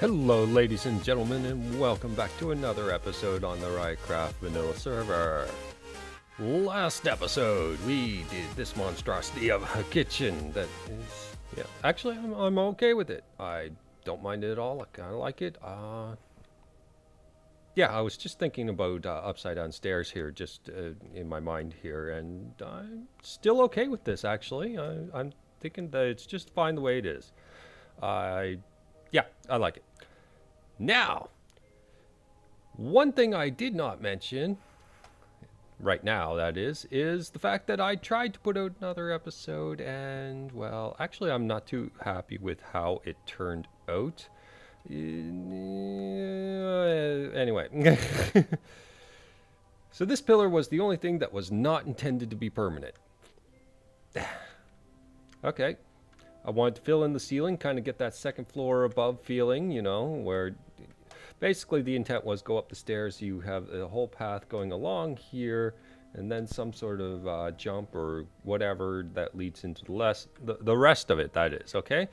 Hello ladies and gentlemen, and welcome back to another episode on the Ryotcraft vanilla server. Last episode we did this monstrosity of a kitchen that is, actually I'm okay with it. I don't mind it at all. I kind of like it. I was just thinking about upside down stairs here, just in my mind here, and I'm still okay with this actually. I'm thinking that it's just fine the way it is. I like it. Now, one thing I did not mention, right now that is the fact that I tried to put out another episode and, well, actually I'm not too happy with how it turned out. Anyway. So this pillar was the only thing that was not intended to be permanent. Okay. I wanted to fill in the ceiling, kind of get that second floor above feeling, where basically the intent was go up the stairs, you have a whole path going along here, and then some sort of jump or whatever that leads into the rest of it, that is, okay?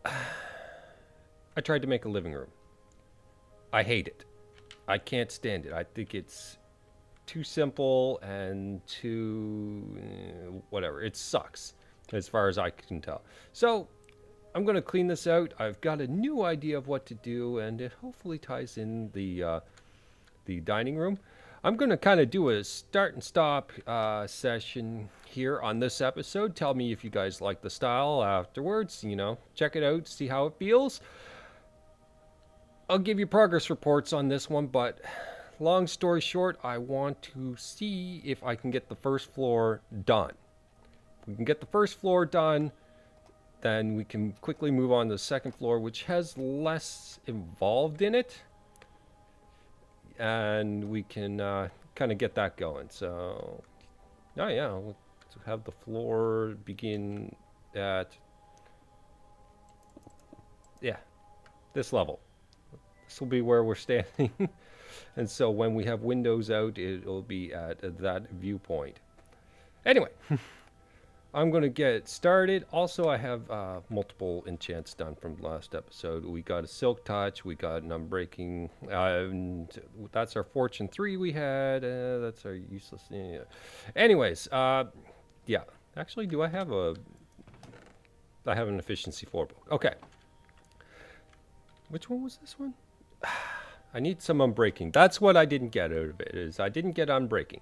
I tried to make a living room. I hate it. I can't stand it. I think it's too simple and too whatever. It sucks as far as I can tell. So I'm going to clean this out. I've got a new idea of what to do, and it hopefully ties in the dining room. I'm going to kind of do a start and stop session here on this episode. Tell me if you guys like the style afterwards. Check it out, see how it feels. I'll give you progress reports on this one, but long story short, I want to see if I can get the first floor done. If we can get the first floor done, then we can quickly move on to the second floor, which has less involved in it. And we can kind of get that going. So, let's have the floor begin at, this level. This will be where we're standing. And so when we have windows out, it'll be at that viewpoint. Anyway. I'm going to get started. Also, I have multiple enchants done from the last episode. We got a Silk Touch. We got an Unbreaking. And that's our Fortune 3 we had. That's our useless. Yeah. Anyways, Actually, do I have I have an Efficiency 4 book. Okay. Which one was this one? I need some Unbreaking. That's what I didn't get out of it, is I didn't get Unbreaking.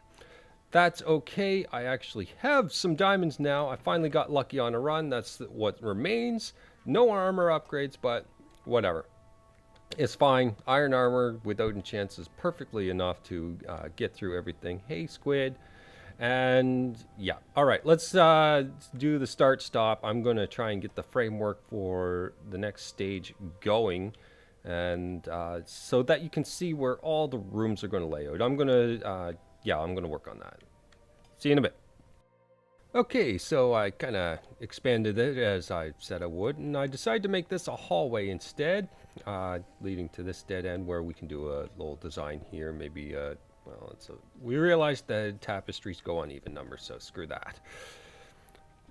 That's okay. I actually have some diamonds now. I finally got lucky on a run. That's what remains. No armor upgrades, but whatever. It's fine. Iron armor without enchants is perfectly enough to get through everything. Hey, squid. And yeah. All right. Let's do the start stop. I'm going to try and get the framework for the next stage going. And so that you can see where all the rooms are going to lay out. I'm going to work on that. See you in a bit. Okay, so I kind of expanded it as I said I would, and I decided to make this a hallway instead, leading to this dead end where we can do a little design here. Maybe, we realized that tapestries go on even numbers, so screw that.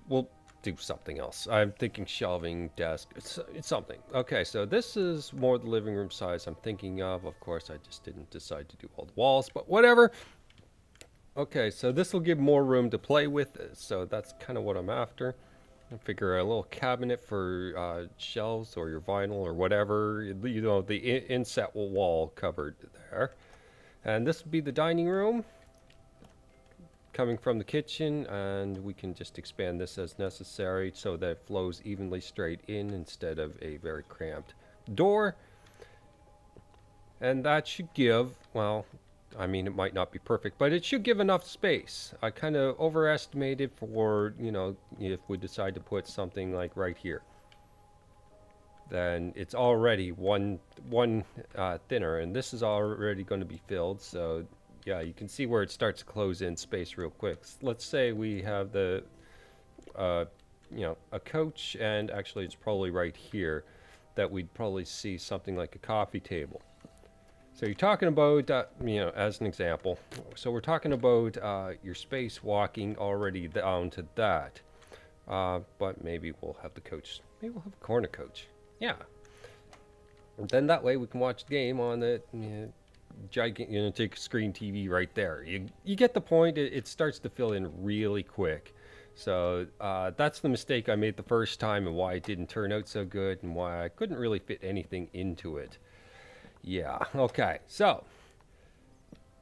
We'll do something else. I'm thinking shelving, desk, it's something. Okay, so this is more the living room size I'm thinking of. Of course, I just didn't decide to do all the walls, but whatever. Okay, so this will give more room to play with, so that's kind of what I'm after. I figure a little cabinet for shelves or your vinyl or whatever, the inset wall covered there. And this will be the dining room coming from the kitchen, and we can just expand this as necessary so that it flows evenly straight in instead of a very cramped door. And that should give, well, I mean, it might not be perfect, but it should give enough space. I kind of overestimated for, if we decide to put something like right here, then it's already one thinner, and this is already going to be filled. So yeah, you can see where it starts to close in space real quick. Let's say we have the, a couch, and actually it's probably right here that we'd probably see something like a coffee table. So you're talking about, as an example, so we're talking about your space walking already down to that. But maybe we'll have the coach, maybe we'll have a corner coach. Yeah. And then that way we can watch the game on the gigantic screen TV right there. You get the point. It starts to fill in really quick. So that's the mistake I made the first time and why it didn't turn out so good and why I couldn't really fit anything into it. Yeah, okay. So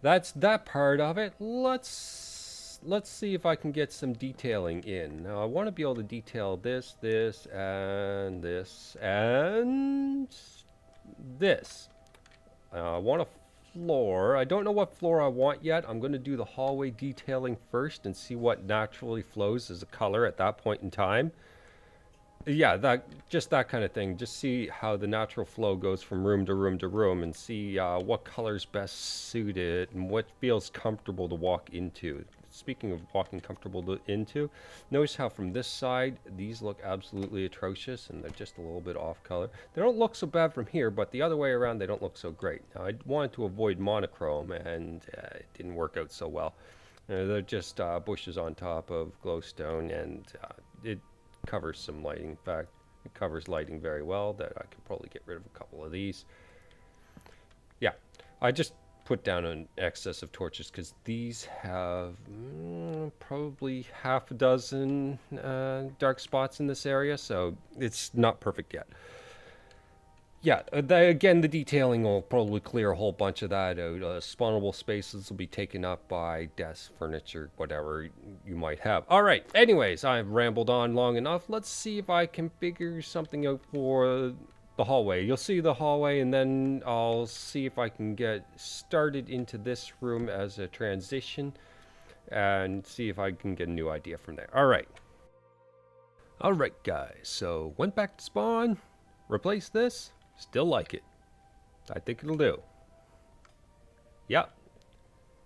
that's that part of it. Let's see if I can get some detailing in. Now I want to be able to detail this, this, and this, and this. I want a floor. I don't know what floor I want yet. I'm going to do the hallway detailing first and see what naturally flows as a color at that point in time. Yeah, that kind of thing. Just see how the natural flow goes from room to room to room and see what colors best suit it and what feels comfortable to walk into. Speaking of walking comfortable into, notice how from this side, these look absolutely atrocious and they're just a little bit off color. They don't look so bad from here, but the other way around, they don't look so great. Now, I wanted to avoid monochrome and it didn't work out so well. They're just bushes on top of glowstone and it covers some lighting. In fact, it covers lighting very well. That I could probably get rid of a couple of these. Yeah, I just put down an excess of torches because these have probably half a dozen dark spots in this area, so it's not perfect yet. Yeah, again, the detailing will probably clear a whole bunch of that out. Spawnable spaces will be taken up by desks, furniture, whatever you might have. All right, anyways, I've rambled on long enough. Let's see if I can figure something out for the hallway. You'll see the hallway, and then I'll see if I can get started into this room as a transition and see if I can get a new idea from there. All right. All right, guys, so went back to spawn, replaced this. Still like it. I think it'll do. Yeah.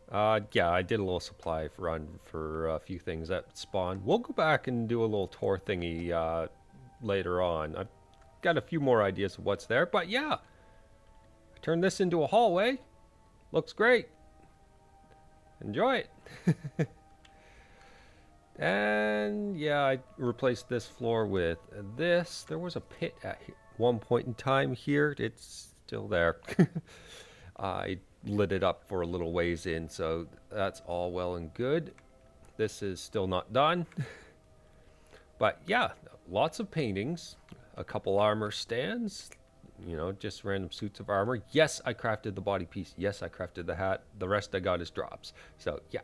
Yeah, I did a little supply run for a few things at spawn. We'll go back and do a little tour thingy later on. I've got a few more ideas of what's there, but yeah. I turned this into a hallway. Looks great. Enjoy it. And yeah, I replaced this floor with this. There was a pit at one point in time here. It's still there. I lit it up for a little ways in, so that's all well and good. This is still not done. But yeah, lots of paintings, a couple armor stands, you know, just random suits of armor. Yes, I crafted the body piece. Yes, I crafted the hat. The rest I got as drops. So yeah.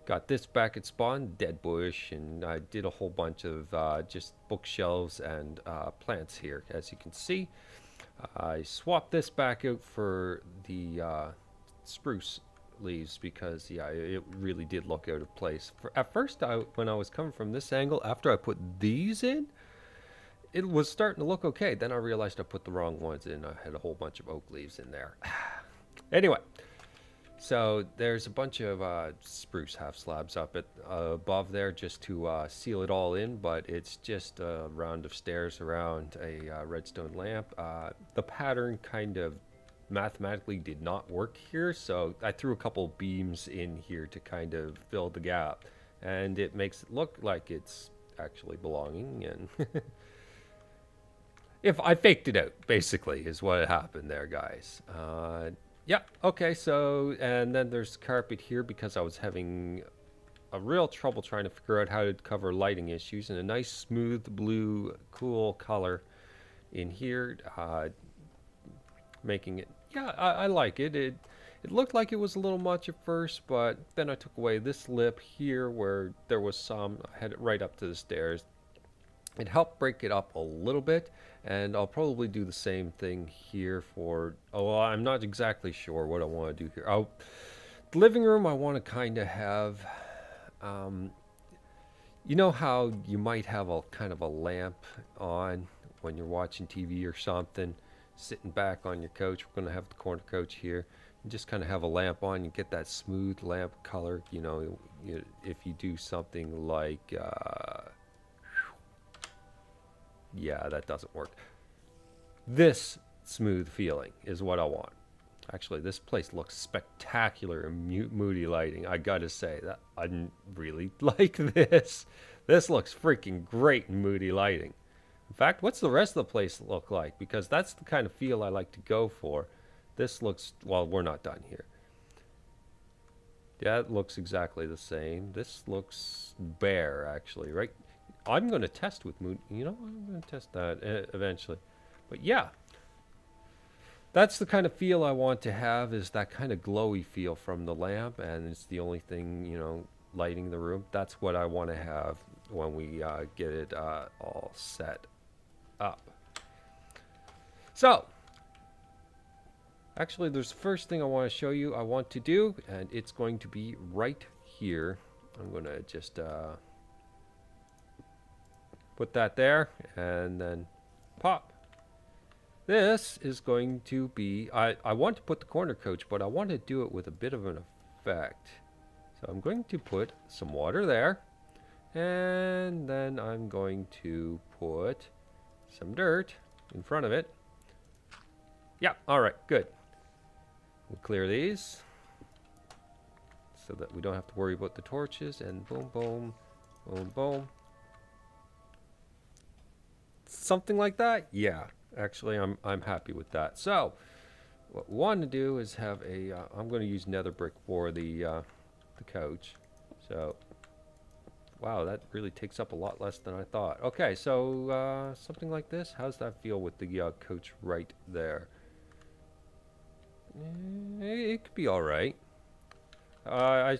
Got this back at spawn, dead bush, and I did a whole bunch of just bookshelves and plants here. As you can see, I swapped this back out for the spruce leaves because yeah, it really did look out of place. At first, when I was coming from this angle, after I put these in, it was starting to look okay. Then I realized I put the wrong ones in. I had a whole bunch of oak leaves in there. Anyway. So there's a bunch of spruce half slabs up at above there just to seal it all in, but it's just a round of stairs around a redstone lamp. The pattern kind of mathematically did not work here, so I threw a couple beams in here to kind of fill the gap, and it makes it look like it's actually belonging. And if I faked it out, basically, is what happened there, guys. Yeah, okay, so, and then there's carpet here because I was having a real trouble trying to figure out how to cover lighting issues, and a nice smooth blue cool color in here, making it, yeah, I like it. It looked like it was a little much at first, but then I took away this lip here where there was some, I had it right up to the stairs. It helped break it up a little bit, and I'll probably do the same thing here for, oh, I'm not exactly sure what I want to do here. The living room I want to kind of have, you know how you might have a kind of a lamp on when you're watching TV or something, sitting back on your couch. We're going to have the corner couch here, and just kind of have a lamp on. You get that smooth lamp color, you know, if you do something like, yeah, that doesn't work. This smooth feeling is what I want. Actually, this place looks spectacular in moody lighting. I gotta say that I didn't really like this. This looks freaking great in moody lighting. In fact, what's the rest of the place look like? Because that's the kind of feel I like to go for. This looks, well, we're not done here. Yeah, it looks exactly the same. This looks bare, actually, right? I'm going to test with moon. You know, I'm going to test that eventually. But yeah, that's the kind of feel I want to have, is that kind of glowy feel from the lamp, and it's the only thing, you know, lighting the room. That's what I want to have when we get it all set up. So, actually, there's the first thing I want to show you I want to do, and it's going to be right here. I'm going to just put that there, and then pop. This is going to be, I want to put the corner coach, but I want to do it with a bit of an effect. So I'm going to put some water there, and then I'm going to put some dirt in front of it. Yeah, all right, good. We'll clear these so that we don't have to worry about the torches, and boom, boom, boom, boom. Something like that? Yeah, actually, I'm happy with that. So, what we want to do is have a, I'm going to use nether brick for the couch. So, wow, that really takes up a lot less than I thought. Okay, so something like this. How's that feel with the coach right there? It could be all right. I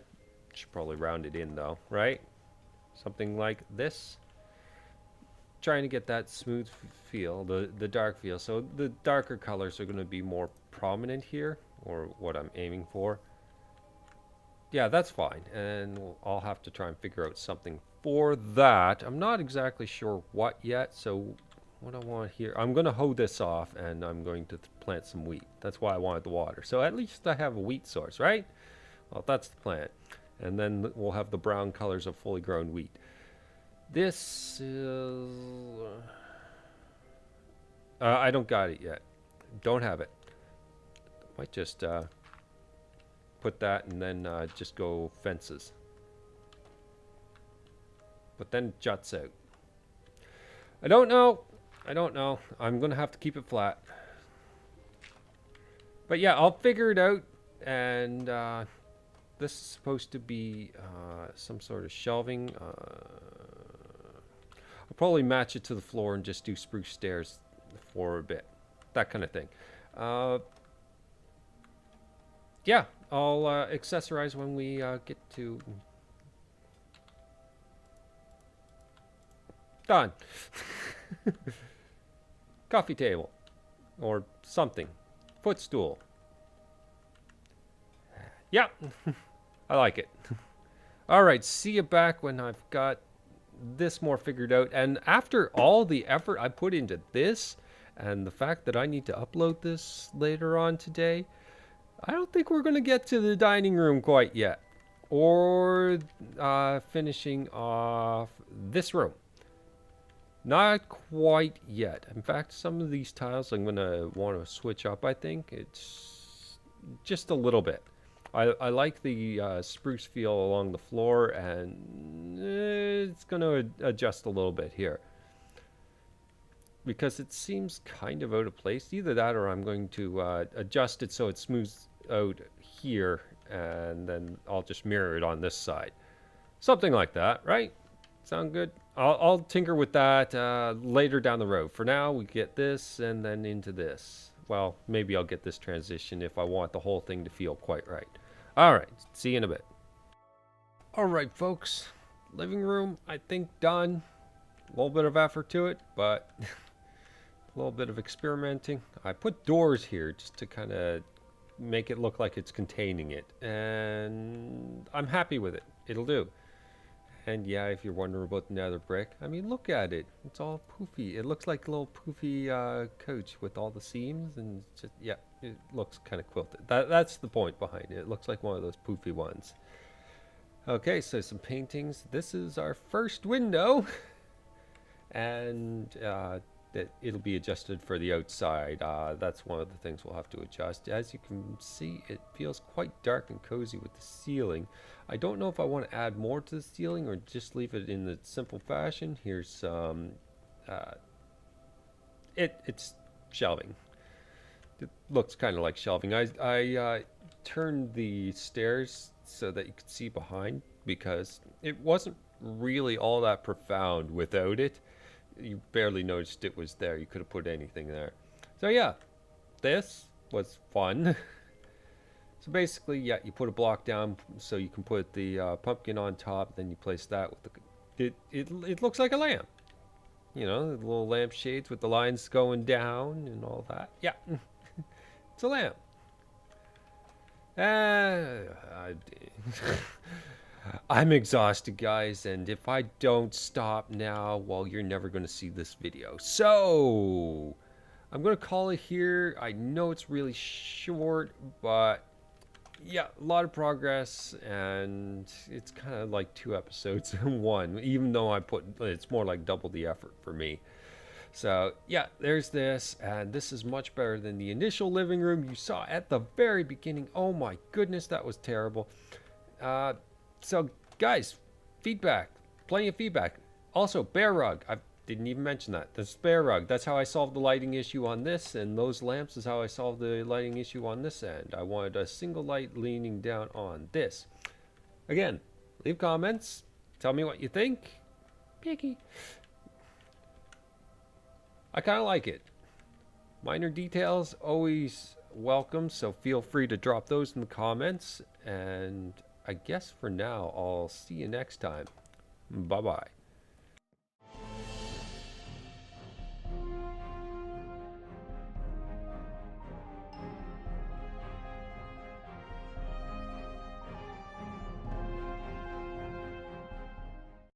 should probably round it in though, right? Something like this. Trying to get that smooth feel, the dark feel. So the darker colors are going to be more prominent here, or what I'm aiming for. Yeah, that's fine. And I'll have to try and figure out something for that. I'm not exactly sure what yet, so what I want here, I'm going to hoe this off, and I'm going to plant some wheat. That's why I wanted the water. So at least I have a wheat source, right? Well, that's the plan. And then we'll have the brown colors of fully grown wheat. This is... I don't got it yet. Don't have it. Might just put that and then just go fences. But then it juts out. I don't know. I don't know. I'm going to have to keep it flat. But yeah, I'll figure it out. And this is supposed to be some sort of shelving. I'll probably match it to the floor and just do spruce stairs for a bit. That kind of thing. Yeah, I'll accessorize when we get to... Done. Coffee table. Or something. Footstool. Yeah. I like it. Alright, see you back when I've got this more figured out. And after all the effort I put into this, and the fact that I need to upload this later on today, I don't think we're going to get to the dining room quite yet. Or finishing off this room. Not quite yet. In fact, some of these tiles I'm going to want to switch up, I think. It's just a little bit. I like the spruce feel along the floor, and it's going to adjust a little bit here. Because it seems kind of out of place. Either that, or I'm going to adjust it so it smooths out here, and then I'll just mirror it on this side. Something like that, right? Sound good? I'll tinker with that later down the road. For now, we get this and then into this. Well, maybe I'll get this transition if I want the whole thing to feel quite right. All right, see you in a bit. All right, folks. Living room, I think, done. A little bit of effort to it, but a little bit of experimenting. I put doors here just to kind of make it look like it's containing it. And I'm happy with it. It'll do. And yeah, if you're wondering about the nether brick, I mean, look at it. It's all poofy. It looks like a little poofy couch with all the seams, and just, yeah, it looks kind of quilted. That's the point behind it. It looks like one of those poofy ones. Okay, so some paintings. This is our first window. And it'll be adjusted for the outside. That's one of the things we'll have to adjust. As you can see, it feels quite dark and cozy with the ceiling. I don't know if I want to add more to the ceiling or just leave it in the simple fashion. Here's some It's shelving. It looks kind of like shelving. I turned the stairs so that you could see behind because it wasn't really all that profound without it. You barely noticed it was there. You could have put anything there. So yeah, this was fun. So basically, yeah, you put a block down so you can put the pumpkin on top. Then you place that with the. It looks like a lamp. You know, the little lamp shades with the lines going down and all that. Yeah, it's a lamp. I'm exhausted, guys, and if I don't stop now, well, you're never going to see this video. So, I'm going to call it here. I know it's really short, but yeah, a lot of progress, and it's kind of like 2 episodes in one, even though it's more like double the effort for me. So yeah, there's this, and this is much better than the initial living room you saw at the very beginning. Oh my goodness, that was terrible. So guys, feedback, plenty of feedback. Also, bear rug, I didn't even mention that. The spare rug, that's how I solved the lighting issue on this, and those lamps is how I solved the lighting issue on this end. I wanted a single light leaning down on this. Again, leave comments, tell me what you think. Picky. I kind of like it. Minor details always welcome, so feel free to drop those in the comments. And I guess for now, I'll see you next time. Bye-bye.